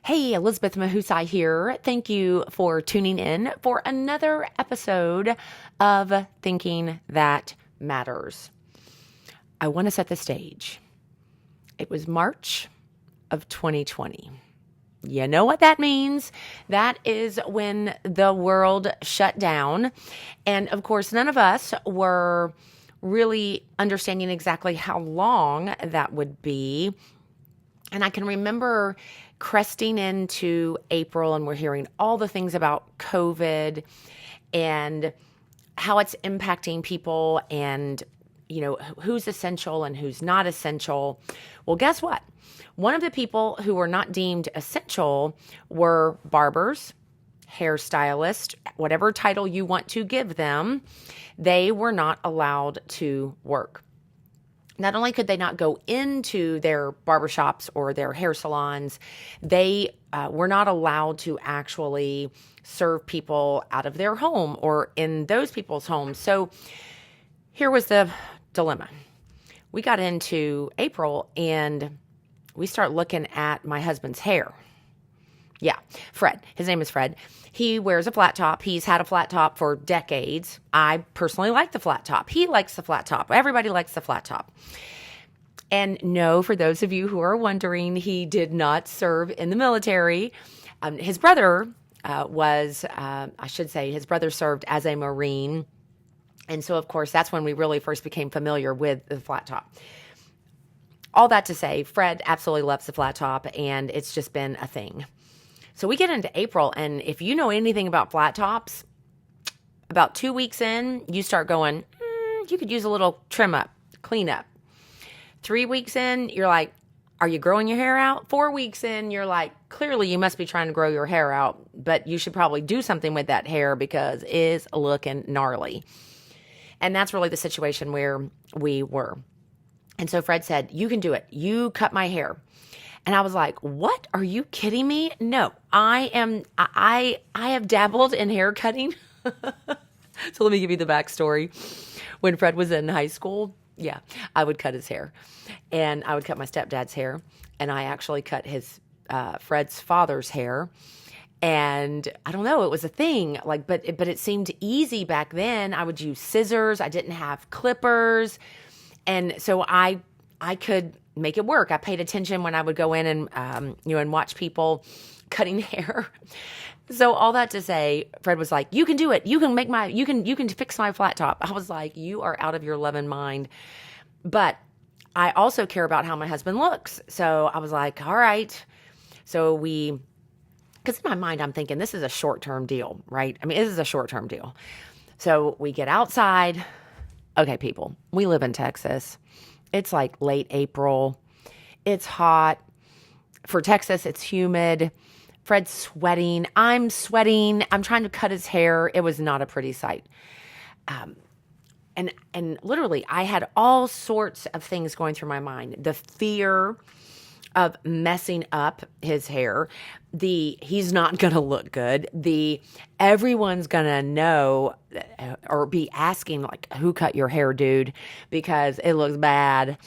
Hey, Elizabeth Mahusay here. Thank you for tuning in for another episode of Thinking That Matters. I want to set the stage. It was March of 2020. You know what that means? That is when the world shut down. And of course, none of us were really understanding exactly how long that would be. And I can remember cresting into April, and we're hearing all the things about COVID and how it's impacting people and, who's essential and who's not essential. Well, guess what? One of the people who were not deemed essential were barbers, hairstylists, whatever title you want to give them. They were not allowed to work. Not only could they not go into their barbershops or their hair salons, they were not allowed to actually serve people out of their home or in those people's homes. So here was the dilemma. We got into April and we start looking at my husband's hair. Yeah, Fred. His name is Fred. He wears a flat top. He's had a flat top for decades. I personally like the flat top. He likes the flat top. Everybody likes the flat top. And no, for those of you who are wondering, he did not serve in the military. His brother his brother served as a Marine. And so, of course, that's when we really first became familiar with the flat top. All that to say, Fred absolutely loves the flat top, and it's just been a thing. So we get into April, and if you know anything about flat tops, about 2 weeks in, you start going, you could use a little trim up, clean up. 3 weeks in, you're like, are you growing your hair out? 4 weeks in, you're like, clearly you must be trying to grow your hair out, but you should probably do something with that hair because it's looking gnarly. And that's really the situation where we were. And so Fred said, you can do it. You cut my hair. And I was like, what? Are you kidding me? No, I have dabbled in hair cutting. So let me give you the backstory. When Fred was in high school, I would cut his hair, and I would cut my stepdad's hair, and I actually cut his Fred's father's hair. And I don't know, it was a thing, but it seemed easy back then. I would use scissors. I didn't have clippers. And so I could make it work. I paid attention when I would go in and, and watch people cutting hair. So all that to say, Fred was like, you can do it. You can fix my flat top. I was like, you are out of your loving mind. But I also care about how my husband looks. So I was like, all right. So because in my mind, I'm thinking this is a short-term deal, right? I mean, this is a short-term deal. So we get outside. Okay, people, we live in Texas. It's like late April. It's hot. For Texas, it's humid. Fred's sweating. I'm sweating. I'm trying to cut his hair. It was not a pretty sight. And literally, I had all sorts of things going through my mind. The fear of messing up his hair. He's not going to look good. Everyone's going to know or be asking, like, who cut your hair, dude? Because it looks bad.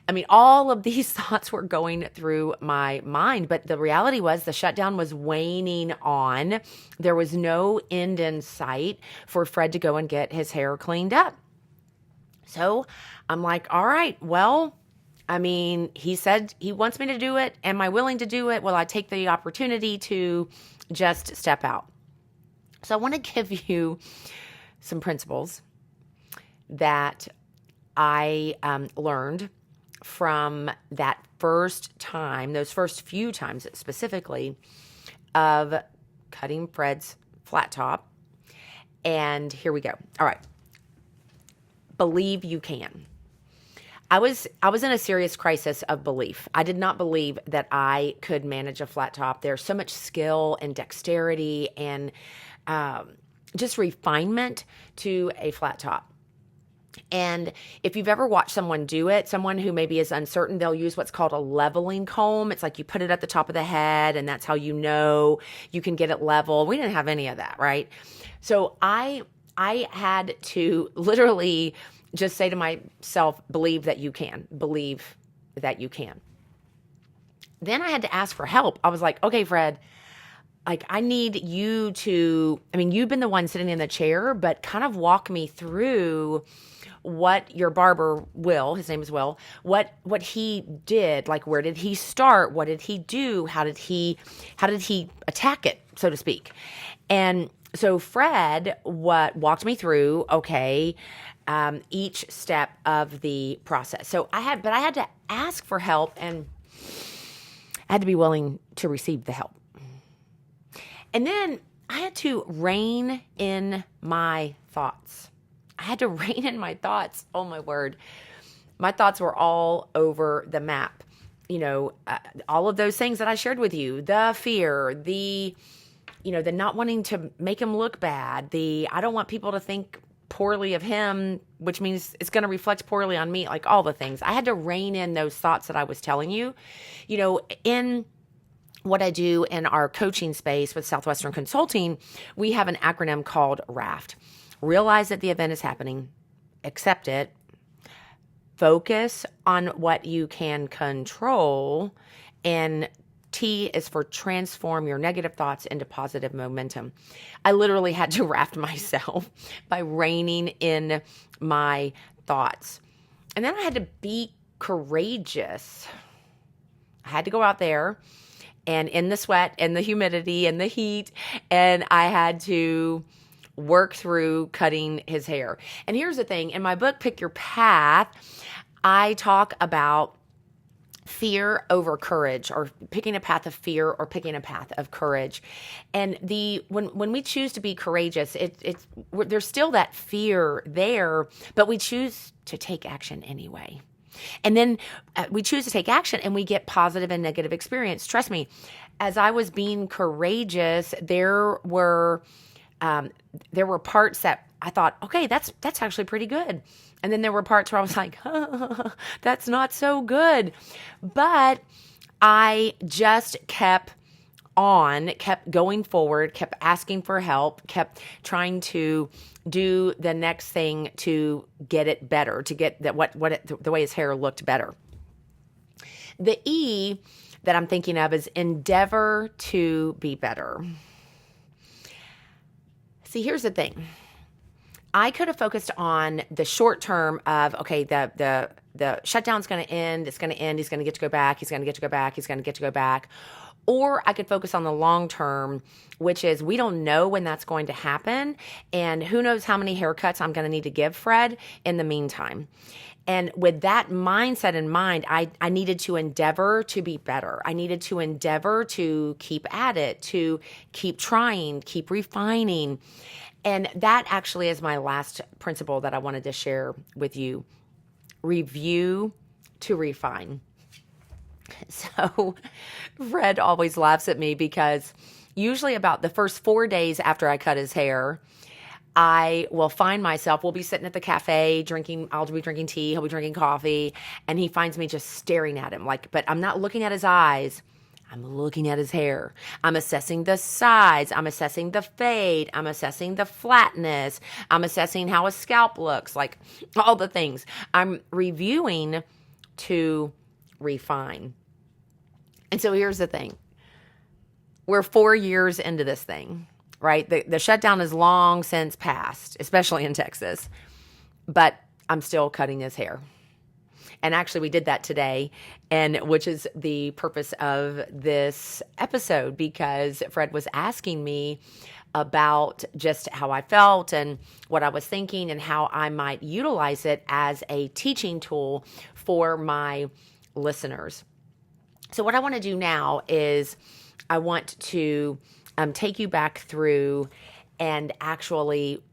I mean, all of these thoughts were going through my mind, but the reality was the shutdown was waning on. There was no end in sight for Fred to go and get his hair cleaned up. So I'm like, all right, well, I mean, he said he wants me to do it. Am I willing to do it? Will I take the opportunity to just step out? So I want to give you some principles that I learned from that first time, those first few times specifically, of cutting Fred's flat top. And here we go. All right. Believe you can. I was in a serious crisis of belief. I did not believe that I could manage a flat top. There's so much skill and dexterity and just refinement to a flat top. And if you've ever watched someone do it, someone who maybe is uncertain, they'll use what's called a leveling comb. It's like you put it at the top of the head, and that's how you know you can get it level. We didn't have any of that, right? So I had to literally just say to myself, believe that you can. Believe that you can. Then I had to ask for help. I was like, okay, Fred, like I need you to, I mean, you've been the one sitting in the chair, but kind of walk me through what your barber, Will, his name is Will, what he did. Like, where did he start? What did he do? How did he attack it, so to speak? And so Fred walked me through, okay, each step of the process. So I had to ask for help, and I had to be willing to receive the help. And then I had to rein in my thoughts. I had to rein in my thoughts. Oh my word. My thoughts were all over the map. All of those things that I shared with you, the fear, the not wanting to make him look bad, I don't want people to think poorly of him, which means it's going to reflect poorly on me, like all the things. I had to rein in those thoughts that I was telling you. In what I do in our coaching space with Southwestern Consulting, we have an acronym called RAFT. Realize that the event is happening, accept it, focus on what you can control, and T is for transform your negative thoughts into positive momentum. I literally had to raft myself by reining in my thoughts. And then I had to be courageous. I had to go out there and in the sweat and the humidity and the heat, and I had to work through cutting his hair. And here's the thing, in my book, Pick Your Path, I talk about fear over courage, or picking a path of fear or picking a path of courage. And when we choose to be courageous, there's still that fear there, but we choose to take action anyway. And then we choose to take action and we get positive and negative experience. Trust me, as I was being courageous, there were parts that I thought, okay, that's actually pretty good. And then there were parts where I was like, that's not so good. But I just kept going forward, kept asking for help, kept trying to do the next thing to get it better, to get the way his hair looked better. The E that I'm thinking of is endeavor to be better. See, here's the thing. I could have focused on the short term of, okay, the shutdown's going to end. It's going to end. He's going to get to go back. He's going to get to go back. He's going to get to go back. Or I could focus on the long term, which is we don't know when that's going to happen. And who knows how many haircuts I'm going to need to give Fred in the meantime. And with that mindset in mind, I needed to endeavor to be better. I needed to endeavor to keep at it, to keep trying, keep refining. And that actually is my last principle that I wanted to share with you. Review to refine. So Fred always laughs at me because usually about the first 4 days after I cut his hair, I will find myself, we'll be sitting at the cafe I'll be drinking tea, he'll be drinking coffee, and he finds me just staring at him, but I'm not looking at his eyes. I'm looking at his hair. I'm assessing the size. I'm assessing the fade. I'm assessing the flatness. I'm assessing how his scalp looks, like all the things. I'm reviewing to refine. And so here's the thing. We're 4 years into this thing, right? The shutdown is long since passed, especially in Texas, but I'm still cutting his hair. And actually we did that today, and which is the purpose of this episode, because Fred was asking me about just how I felt and what I was thinking and how I might utilize it as a teaching tool for my listeners. So what I want to do now is I want to take you back through and actually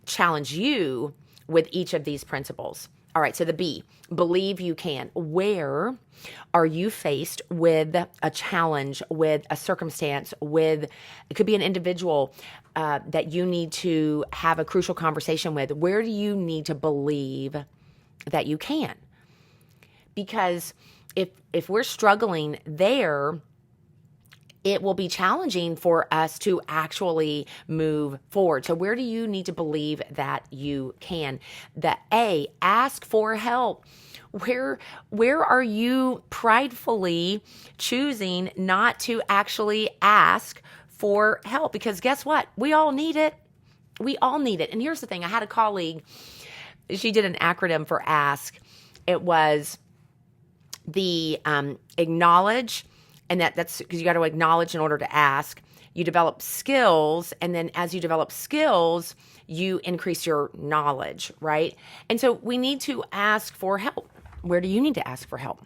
challenge you with each of these principles. All right, so the B, believe you can. Where are you faced with a challenge, with a circumstance, it could be an individual that you need to have a crucial conversation with? Where do you need to believe that you can? Because if we're struggling there, it will be challenging for us to actually move forward. So where do you need to believe that you can? The A, ask for help. Where are you pridefully choosing not to actually ask for help? Because guess what? We all need it. We all need it. And here's the thing. I had a colleague, she did an acronym for ASK. It was the acknowledge, and that's because you got to acknowledge in order to ask. You develop skills, and then as you develop skills, you increase your knowledge, right? And so we need to ask for help. Where do you need to ask for help?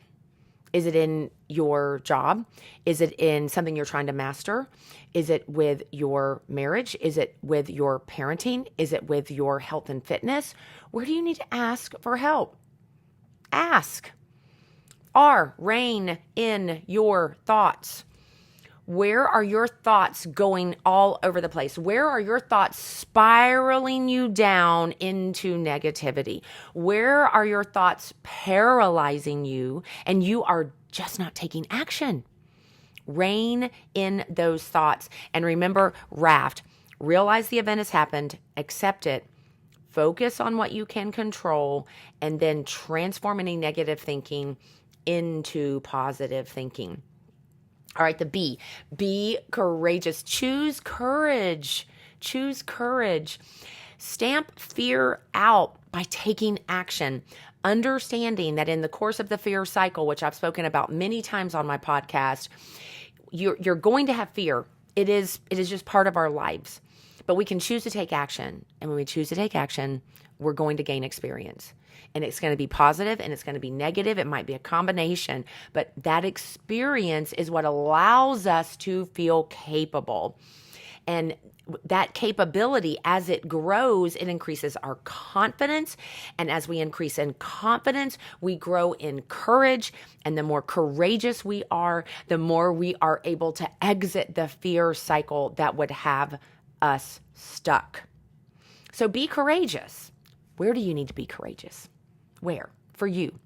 Is it in your job? Is it in something you're trying to master? Is it with your marriage? Is it with your parenting? Is it with your health and fitness? Where do you need to ask for help? Ask. R, rein in your thoughts. Where are your thoughts going all over the place? Where are your thoughts spiraling you down into negativity? Where are your thoughts paralyzing you and you are just not taking action? Rein in those thoughts. And remember, raft. Realize the event has happened, accept it, focus on what you can control, and then transform any negative thinking into positive thinking. All right, the B, be courageous. Choose courage. Choose courage. Stamp fear out by taking action. Understanding that in the course of the fear cycle, which I've spoken about many times on my podcast, you're going to have fear. It is just part of our lives. But we can choose to take action. And when we choose to take action, we're going to gain experience. And it's going to be positive and it's going to be negative. It might be a combination, but that experience is what allows us to feel capable. And that capability, as it grows, it increases our confidence. And as we increase in confidence, we grow in courage. And the more courageous we are, the more we are able to exit the fear cycle that would have us stuck. So be courageous. Where do you need to be courageous? Where? For you.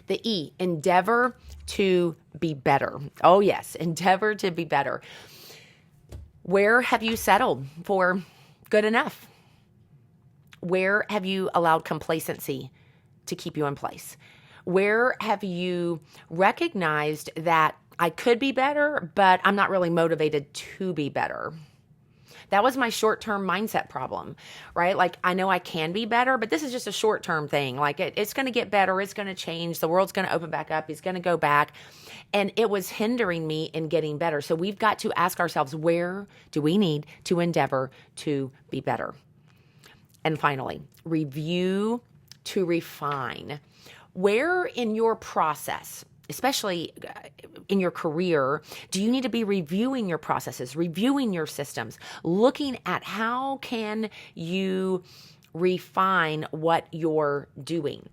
The E, endeavor to be better. Oh yes, endeavor to be better. Where have you settled for good enough? Where have you allowed complacency to keep you in place? Where have you recognized that I could be better, but I'm not really motivated to be better? That was my short-term mindset problem, right? Like, I know I can be better, but this is just a short-term thing. Like, it's going to get better. It's going to change. The world's going to open back up. It's going to go back. And it was hindering me in getting better. So we've got to ask ourselves, where do we need to endeavor to be better? And finally, review to refine. Where in your process, especially in your career, do you need to be reviewing your processes, reviewing your systems, looking at how can you refine what you're doing?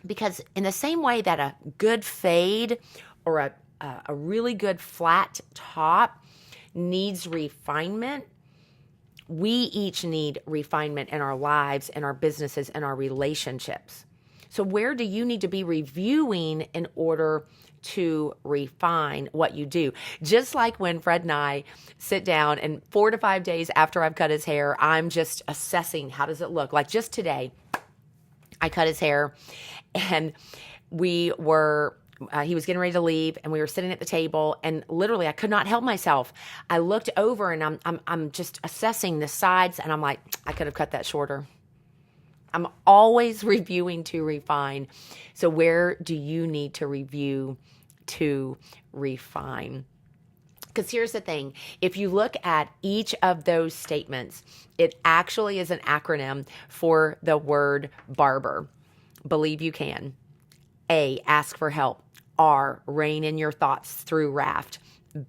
Because in the same way that a good fade or a really good flat top needs refinement, we each need refinement in our lives, in our businesses, and our relationships. So where do you need to be reviewing in order to refine what you do? Just like when Fred and I sit down and 4 to 5 days after I've cut his hair, I'm just assessing, how does it look? Like just today, I cut his hair and he was getting ready to leave and we were sitting at the table and literally I could not help myself. I looked over and I'm just assessing the sides and I'm like, I could have cut that shorter. I'm always reviewing to refine. So where do you need to review to refine? Because here's the thing. If you look at each of those statements, it actually is an acronym for the word barber. Believe you can. A, ask for help. R, rein in your thoughts through raft.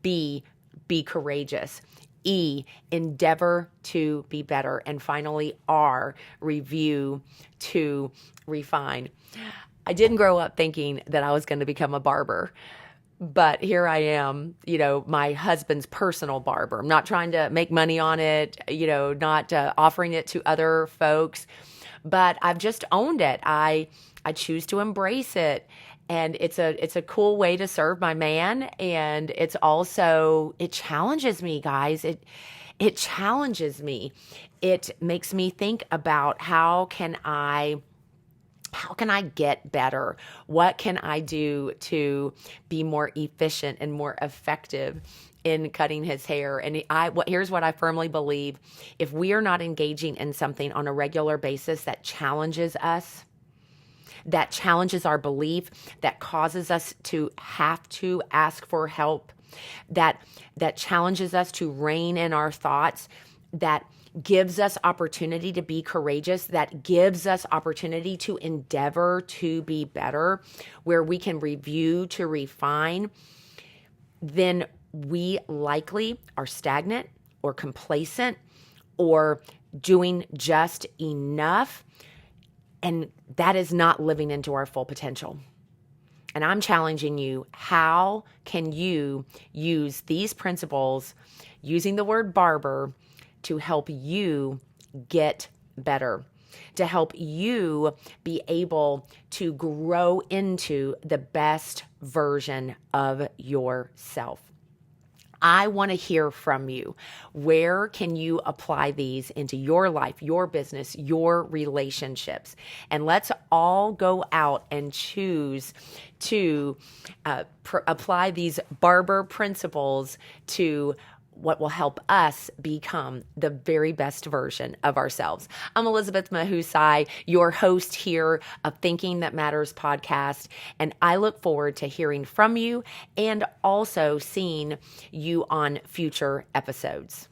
B, be courageous. E, endeavor to be better. And finally, R, review to refine. I didn't grow up thinking that I was going to become a barber, but here I am, my husband's personal barber. I'm not trying to make money on it, not offering it to other folks, but I've just owned it. I choose to embrace it. And it's a cool way to serve my man. And it's also, it challenges me, guys. It challenges me. It makes me think about how can I get better? What can I do to be more efficient and more effective in cutting his hair? And here's what I firmly believe. If we are not engaging in something on a regular basis that challenges us, that challenges our belief, that causes us to have to ask for help, that challenges us to rein in our thoughts, that gives us opportunity to be courageous, that gives us opportunity to endeavor to be better, where we can review to refine, then we likely are stagnant or complacent or doing just enough. And that is not living into our full potential. And I'm challenging you, how can you use these principles, using the word barber, to help you get better, to help you be able to grow into the best version of yourself? I want to hear from you. Where can you apply these into your life, your business, your relationships? And let's all go out and choose to apply these Barber principles to what will help us become the very best version of ourselves. I'm Elizabeth Mahusay, your host here of Thinking That Matters podcast, and I look forward to hearing from you and also seeing you on future episodes.